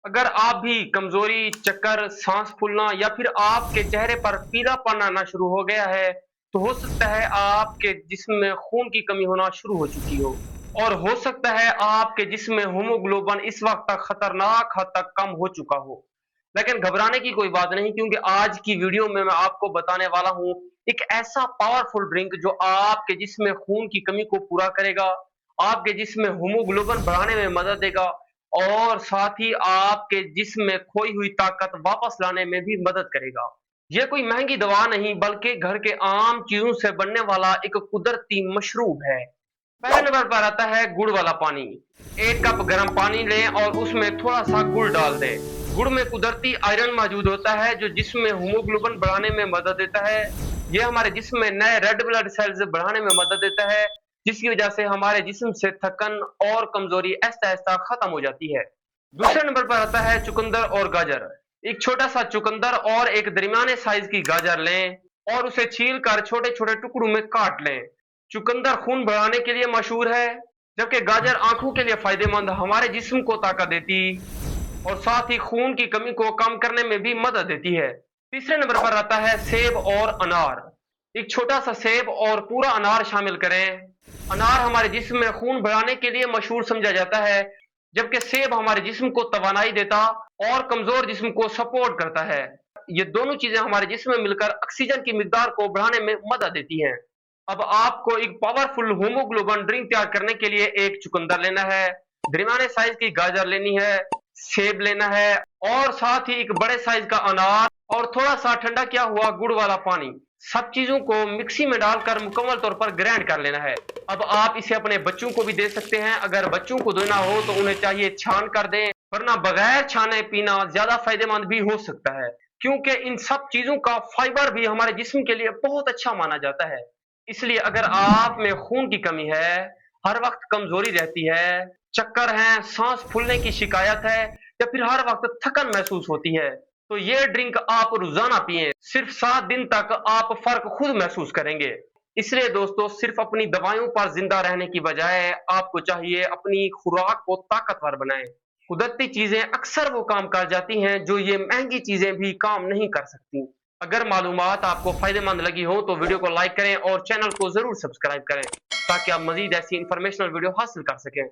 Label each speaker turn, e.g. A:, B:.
A: अगर आप भी कमजोरी, चक्कर, सांस फूलना या फिर आपके चेहरे पर पीला पड़ना आना शुरू हो गया है, तो हो सकता है आपके जिस्म में खून की कमी होना शुरू हो चुकी हो। और हो सकता है आपके जिस्म में हीमोग्लोबिन इस वक्त तक खतरनाक हद तक कम हो चुका हो। लेकिन घबराने की कोई बात नहीं, क्योंकि आज की वीडियो में मैं आपको बताने वाला हूँ एक ऐसा पावरफुल ड्रिंक जो आपके जिस्म में खून की कमी को पूरा करेगा, आपके जिस्म में हीमोग्लोबिन बढ़ाने में मदद देगा और साथ ही आपके जिस्म में खोई हुई ताकत वापस लाने में भी मदद करेगा। यह कोई महंगी दवा नहीं, बल्कि घर के आम चीजों से बनने वाला एक कुदरती मशरूब है। पहले नंबर पर आता है गुड़ वाला पानी। 1 कप गर्म पानी लें और उसमें थोड़ा सा गुड़ डाल दें। गुड़ में कुदरती आयरन मौजूद होता है जो जिस्म में हीमोग्लोबिन बढ़ाने में मदद देता है। यह हमारे जिस्म में नए रेड ब्लड सेल्स बढ़ाने में मदद देता है, जिसकी वजह से हमारे जिस्म से थकन और कमजोरी ऐसा ऐसा खत्म हो जाती है। दूसरे नंबर पर आता है चुकंदर और गाजर। एक छोटा सा चुकंदर और एक दरमियाने साइज की गाजर लें और उसे छील कर छोटे छोटे टुकड़ों में काट लें। चुकंदर खून बढ़ाने के लिए मशहूर है, जबकि गाजर आंखों के लिए फायदेमंद, हमारे जिस्म को ताकत देती और साथ ही खून की कमी को कम करने में भी मदद देती है। तीसरे नंबर पर आता है सेब और अनार। एक छोटा सा सेब और पूरा अनार शामिल करें। अनार हमारे जिस्म में खून बढ़ाने के लिए मशहूर समझा जाता है, जबकि सेब हमारे जिस्म को तवानाई देता और कमजोर जिस्म को सपोर्ट करता है। ये दोनों चीजें हमारे जिस्म में मिलकर ऑक्सीजन की मिकदार को बढ़ाने में मदद देती हैं। अब आपको एक पावरफुल होमोग्लोबिन ड्रिंक तैयार करने के लिए एक चुकंदर लेना है, दरमियाने साइज की गाजर लेनी है, सेब लेना है और साथ ही एक बड़े साइज का अनार और थोड़ा सा ठंडा किया हुआ गुड़ वाला पानी। सब चीजों को मिक्सी में डालकर मुकम्मल तौर पर ग्राइंड कर लेना है। अब आप इसे अपने बच्चों को भी दे सकते हैं। अगर बच्चों को देना हो तो उन्हें चाहिए छान कर दें, वरना बगैर छाने पीना ज्यादा फायदेमंद भी हो सकता है, क्योंकि इन सब चीजों का फाइबर भी हमारे जिस्म के लिए बहुत अच्छा माना जाता है। इसलिए अगर आप में खून की कमी है, हर वक्त कमजोरी रहती है, चक्कर है, सांस फूलने की शिकायत है या फिर हर वक्त थकन महसूस होती है, तो ये ड्रिंक आप रोजाना पिएं। सिर्फ 7 दिन तक आप फर्क खुद महसूस करेंगे। इसलिए दोस्तों, सिर्फ अपनी दवाइयों पर जिंदा रहने की बजाय आपको चाहिए अपनी खुराक को ताकतवर बनाएं। कुदरती चीजें अक्सर वो काम कर जाती हैं जो ये महंगी चीजें भी काम नहीं कर सकती। अगर मालूमात आपको फायदेमंद लगी हो तो वीडियो को लाइक करें और चैनल को जरूर सब्सक्राइब करें, ताकि आप मजीद ऐसी इंफॉर्मेशनल वीडियो हासिल कर सकें।